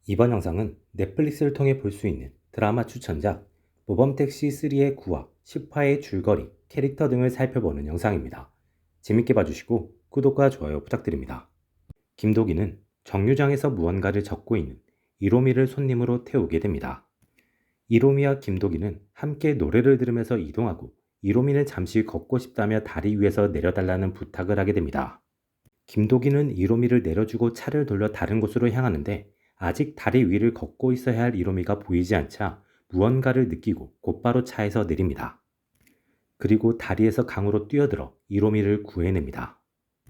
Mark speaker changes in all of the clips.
Speaker 1: 이번 영상은 넷플릭스를 통해 볼 수 있는 드라마 추천작 모범택시 3의 9화, 10화의 줄거리, 캐릭터 등을 살펴보는 영상입니다. 재밌게 봐주시고 구독과 좋아요 부탁드립니다. 김도기는 정류장에서 무언가를 적고 있는 이로미를 손님으로 태우게 됩니다. 이로미와 김도기는 함께 노래를 들으면서 이동하고 이로미는 잠시 걷고 싶다며 다리 위에서 내려달라는 부탁을 하게 됩니다. 김도기는 이로미를 내려주고 차를 돌려 다른 곳으로 향하는데 아직 다리 위를 걷고 있어야 할 이로미가 보이지 않자 무언가를 느끼고 곧바로 차에서 내립니다. 그리고 다리에서 강으로 뛰어들어 이로미를 구해냅니다.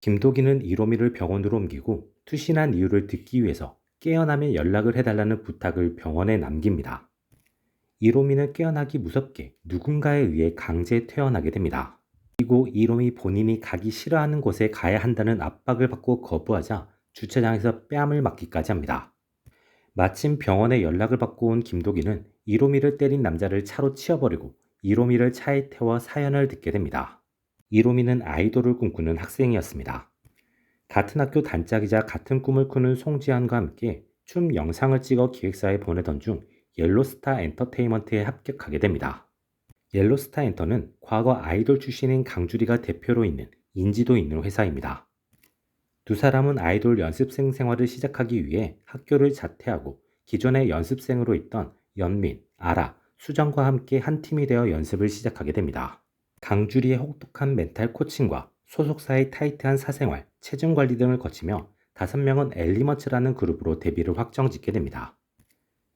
Speaker 1: 김도기는 이로미를 병원으로 옮기고 투신한 이유를 듣기 위해서 깨어나면 연락을 해달라는 부탁을 병원에 남깁니다. 이로미는 깨어나기 무섭게 누군가에 의해 강제 퇴원하게 됩니다. 그리고 이로미 본인이 가기 싫어하는 곳에 가야 한다는 압박을 받고 거부하자 주차장에서 뺨을 맞기까지 합니다. 마침 병원에 연락을 받고 온 김도기는 이로미를 때린 남자를 차로 치워버리고 이로미를 차에 태워 사연을 듣게 됩니다. 이로미는 아이돌을 꿈꾸는 학생이었습니다. 같은 학교 단짝이자 같은 꿈을 꾸는 송지현과 함께 춤 영상을 찍어 기획사에 보내던 중 옐로스타 엔터테인먼트에 합격하게 됩니다. 옐로스타 엔터는 과거 아이돌 출신인 강주리가 대표로 있는 인지도 있는 회사입니다. 두 사람은 아이돌 연습생 생활을 시작하기 위해 학교를 자퇴하고 기존의 연습생으로 있던 연민, 아라, 수정과 함께 한 팀이 되어 연습을 시작하게 됩니다. 강주리의 혹독한 멘탈 코칭과 소속사의 타이트한 사생활, 체중 관리 등을 거치며 5명은 엘리먼츠라는 그룹으로 데뷔를 확정짓게 됩니다.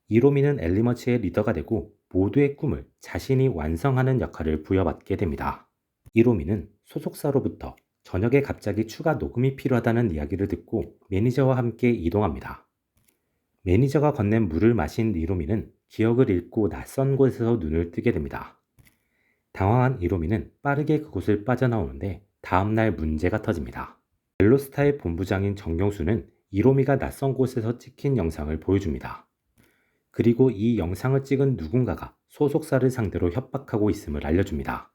Speaker 1: 이로미는 엘리먼츠의 리더가 되고 모두의 꿈을 자신이 완성하는 역할을 부여받게 됩니다. 이로미는 소속사로부터 저녁에 갑자기 추가 녹음이 필요하다는 이야기를 듣고 매니저와 함께 이동합니다. 매니저가 건넨 물을 마신 이로미는 기억을 잃고 낯선 곳에서 눈을 뜨게 됩니다. 당황한 이로미는 빠르게 그곳을 빠져나오는데 다음날 문제가 터집니다. 옐로스타의 본부장인 정경수는 이로미가 낯선 곳에서 찍힌 영상을 보여줍니다. 그리고 이 영상을 찍은 누군가가 소속사를 상대로 협박하고 있음을 알려줍니다.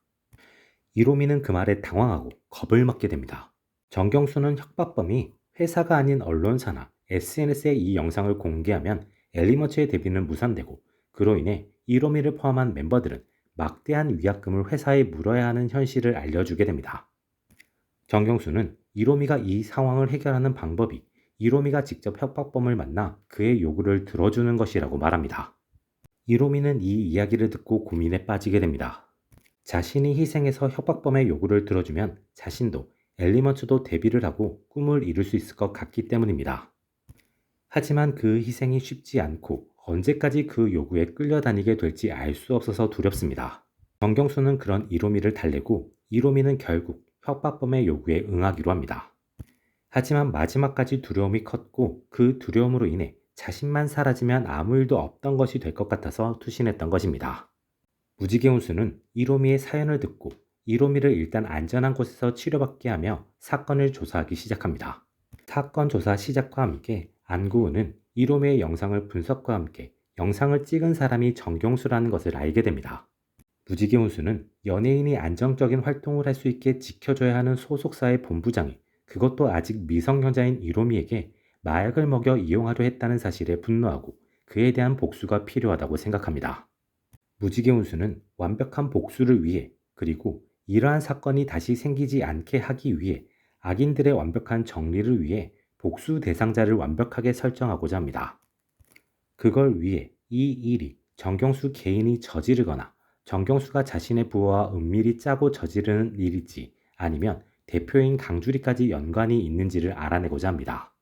Speaker 1: 이로미는 그 말에 당황하고 겁을 먹게 됩니다. 정경수는 협박범이 회사가 아닌 언론사나 SNS에 이 영상을 공개하면 엘리먼츠의 데뷔는 무산되고 그로 인해 이로미를 포함한 멤버들은 막대한 위약금을 회사에 물어야 하는 현실을 알려주게 됩니다. 정경수는 이로미가 이 상황을 해결하는 방법이 이로미가 직접 협박범을 만나 그의 요구를 들어주는 것이라고 말합니다. 이로미는 이 이야기를 듣고 고민에 빠지게 됩니다. 자신이 희생해서 협박범의 요구를 들어주면 자신도 엘리먼츠도 데뷔를 하고 꿈을 이룰 수 있을 것 같기 때문입니다. 하지만 그 희생이 쉽지 않고 언제까지 그 요구에 끌려다니게 될지 알 수 없어서 두렵습니다. 정경수는 그런 이로미를 달래고 이로미는 결국 협박범의 요구에 응하기로 합니다. 하지만 마지막까지 두려움이 컸고 그 두려움으로 인해 자신만 사라지면 아무 일도 없던 것이 될 것 같아서 투신했던 것입니다. 무지개 운수는 이로미의 사연을 듣고 이로미를 일단 안전한 곳에서 치료받게 하며 사건을 조사하기 시작합니다. 사건 조사 시작과 함께 안구은은 이로미의 영상을 분석과 함께 영상을 찍은 사람이 정경수라는 것을 알게 됩니다. 무지개 운수는 연예인이 안정적인 활동을 할 수 있게 지켜줘야 하는 소속사의 본부장이 그것도 아직 미성년자인 이로미에게 마약을 먹여 이용하려 했다는 사실에 분노하고 그에 대한 복수가 필요하다고 생각합니다. 무지개 운수는 완벽한 복수를 위해 그리고 이러한 사건이 다시 생기지 않게 하기 위해 악인들의 완벽한 정리를 위해 복수 대상자를 완벽하게 설정하고자 합니다. 그걸 위해 이 일이 정경수 개인이 저지르거나 정경수가 자신의 부하와 은밀히 짜고 저지르는 일일지 아니면 대표인 강주리까지 연관이 있는지를 알아내고자 합니다.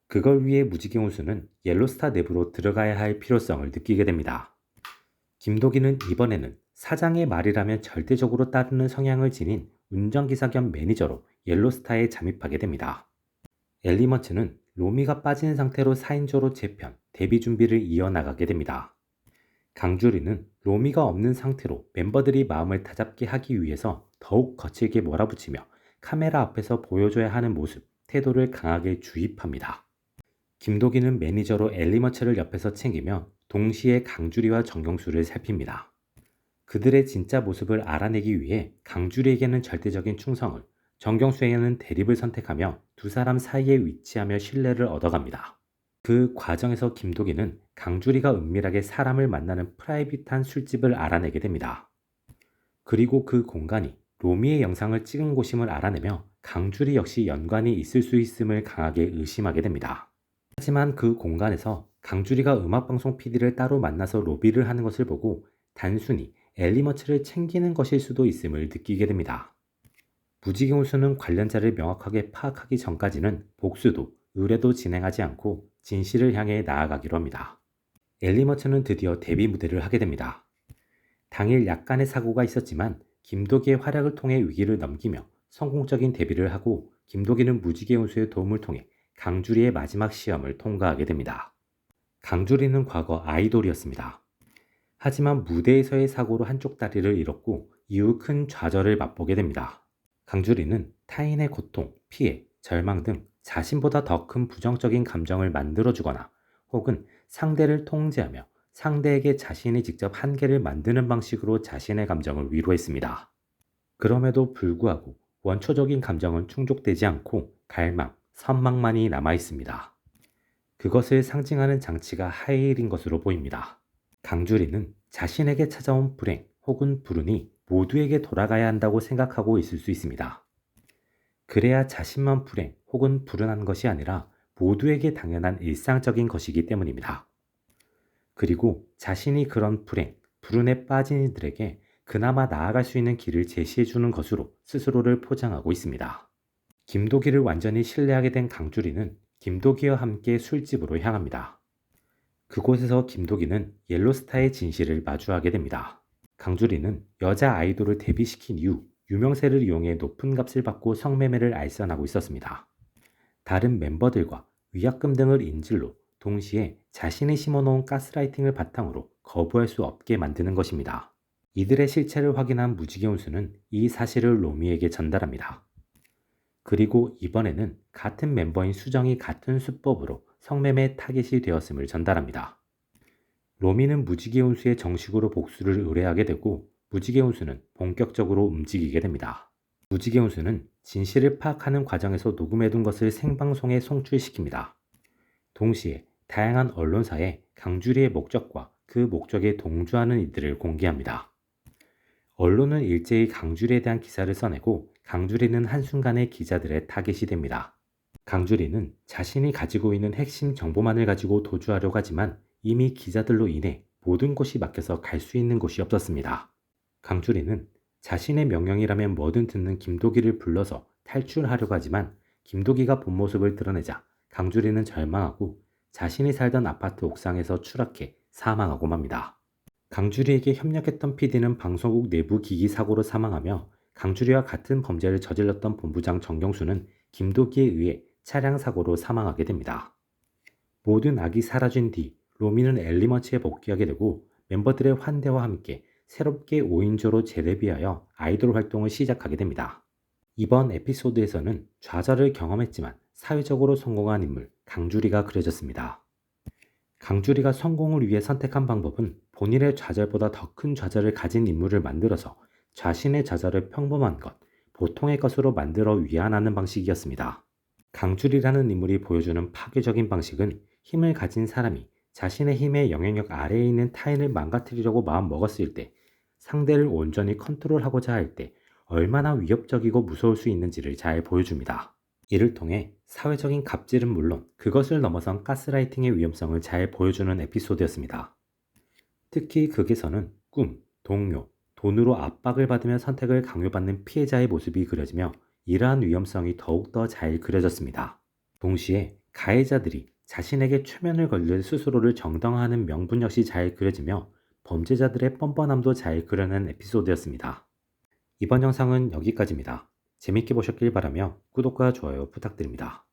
Speaker 1: 그걸 위해 무지개 운수는 옐로스타 내부로 들어가야 할 필요성을 느끼게 됩니다. 김도기는 이번에는 사장의 말이라면 절대적으로 따르는 성향을 지닌 운전기사 겸 매니저로 옐로스타에 잠입하게 됩니다. 엘리먼츠는 로미가 빠진 상태로 4인조로 재편, 데뷔 준비를 이어나가게 됩니다. 강주리는 로미가 없는 상태로 멤버들이 마음을 다잡게 하기 위해서 더욱 거칠게 몰아붙이며 카메라 앞에서 보여줘야 하는 모습, 태도를 강하게 주입합니다. 김도기는 매니저로 엘리먼츠를 옆에서 챙기며 동시에 강주리와 정경수를 살핍니다. 그들의 진짜 모습을 알아내기 위해 강주리에게는 절대적인 충성을, 정경수에게는 대립을 선택하며 두 사람 사이에 위치하며 신뢰를 얻어갑니다. 그 과정에서 김도기는 강주리가 은밀하게 사람을 만나는 프라이빗한 술집을 알아내게 됩니다. 그리고 그 공간이 로미의 영상을 찍은 곳임을 알아내며 강주리 역시 연관이 있을 수 있음을 강하게 의심하게 됩니다. 하지만 그 공간에서 강주리가 음악방송 PD를 따로 만나서 로비를 하는 것을 보고 단순히 엘리머츠를 챙기는 것일 수도 있음을 느끼게 됩니다. 무지개 운수는 관련자를 명확하게 파악하기 전까지는 복수도 의뢰도 진행하지 않고 진실을 향해 나아가기로 합니다. 엘리머츠는 드디어 데뷔 무대를 하게 됩니다. 당일 약간의 사고가 있었지만 김도기의 활약을 통해 위기를 넘기며 성공적인 데뷔를 하고 김도기는 무지개 운수의 도움을 통해 강주리의 마지막 시험을 통과하게 됩니다. 강주리는 과거 아이돌이었습니다. 하지만 무대에서의 사고로 한쪽 다리를 잃었고 이후 큰 좌절을 맛보게 됩니다. 강주리는 타인의 고통, 피해, 절망 등 자신보다 더 큰 부정적인 감정을 만들어주거나 혹은 상대를 통제하며 상대에게 자신이 직접 한계를 만드는 방식으로 자신의 감정을 위로했습니다. 그럼에도 불구하고 원초적인 감정은 충족되지 않고 갈망, 선망만이 남아 있습니다. 그것을 상징하는 장치가 하이힐인 것으로 보입니다. 강주리는 자신에게 찾아온 불행 혹은 불운이 모두에게 돌아가야 한다고 생각하고 있을 수 있습니다. 그래야 자신만 불행 혹은 불운한 것이 아니라 모두에게 당연한 일상적인 것이기 때문입니다. 그리고 자신이 그런 불행, 불운에 빠진 이들에게 그나마 나아갈 수 있는 길을 제시해주는 것으로 스스로를 포장하고 있습니다. 김도기를 완전히 신뢰하게 된 강주리는 김도기와 함께 술집으로 향합니다. 그곳에서 김도기는 옐로스타의 진실을 마주하게 됩니다. 강주리는 여자 아이돌을 데뷔시킨 이후 유명세를 이용해 높은 값을 받고 성매매를 알선하고 있었습니다. 다른 멤버들과 위약금 등을 인질로 동시에 자신이 심어놓은 가스라이팅을 바탕으로 거부할 수 없게 만드는 것입니다. 이들의 실체를 확인한 무지개 운수는 이 사실을 로미에게 전달합니다. 그리고 이번에는 같은 멤버인 수정이 같은 수법으로 성매매 타겟이 되었음을 전달합니다. 로미는 무지개 운수에 정식으로 복수를 의뢰하게 되고 무지개 운수는 본격적으로 움직이게 됩니다. 무지개 운수는 진실을 파악하는 과정에서 녹음해둔 것을 생방송에 송출시킵니다. 동시에 다양한 언론사에 강주리의 목적과 그 목적에 동조하는 이들을 공개합니다. 언론은 일제히 강주리에 대한 기사를 써내고 강주리는 한순간에 기자들의 타겟이 됩니다. 강주리는 자신이 가지고 있는 핵심 정보만을 가지고 도주하려고 하지만 이미 기자들로 인해 모든 곳이 막혀서 갈 수 있는 곳이 없었습니다. 강주리는 자신의 명령이라면 뭐든 듣는 김도기를 불러서 탈출하려고 하지만 김도기가 본 모습을 드러내자 강주리는 절망하고 자신이 살던 아파트 옥상에서 추락해 사망하고 맙니다. 강주리에게 협력했던 PD는 방송국 내부 기기 사고로 사망하며 강주리와 같은 범죄를 저질렀던 본부장 정경수는 김도기에 의해 차량 사고로 사망하게 됩니다. 모든 악이 사라진 뒤 로미는 엘리머치에 복귀하게 되고 멤버들의 환대와 함께 새롭게 5인조로 재데뷔하여 아이돌 활동을 시작하게 됩니다. 이번 에피소드에서는 좌절을 경험했지만 사회적으로 성공한 인물 강주리가 그려졌습니다. 강주리가 성공을 위해 선택한 방법은 본인의 좌절보다 더 큰 좌절을 가진 인물을 만들어서 자신의 좌절을 평범한 것, 보통의 것으로 만들어 위안하는 방식이었습니다. 강주리라는 인물이 보여주는 파괴적인 방식은 힘을 가진 사람이 자신의 힘의 영향력 아래에 있는 타인을 망가뜨리려고 마음먹었을 때 상대를 온전히 컨트롤하고자 할 때 얼마나 위협적이고 무서울 수 있는지를 잘 보여줍니다. 이를 통해 사회적인 갑질은 물론 그것을 넘어선 가스라이팅의 위험성을 잘 보여주는 에피소드였습니다. 특히 극에서는 꿈, 동료, 돈으로 압박을 받으며 선택을 강요받는 피해자의 모습이 그려지며 이러한 위험성이 더욱더 잘 그려졌습니다. 동시에 가해자들이 자신에게 최면을 걸릴 스스로를 정당화하는 명분 역시 잘 그려지며 범죄자들의 뻔뻔함도 잘 그려낸 에피소드였습니다. 이번 영상은 여기까지입니다. 재밌게 보셨길 바라며 구독과 좋아요 부탁드립니다.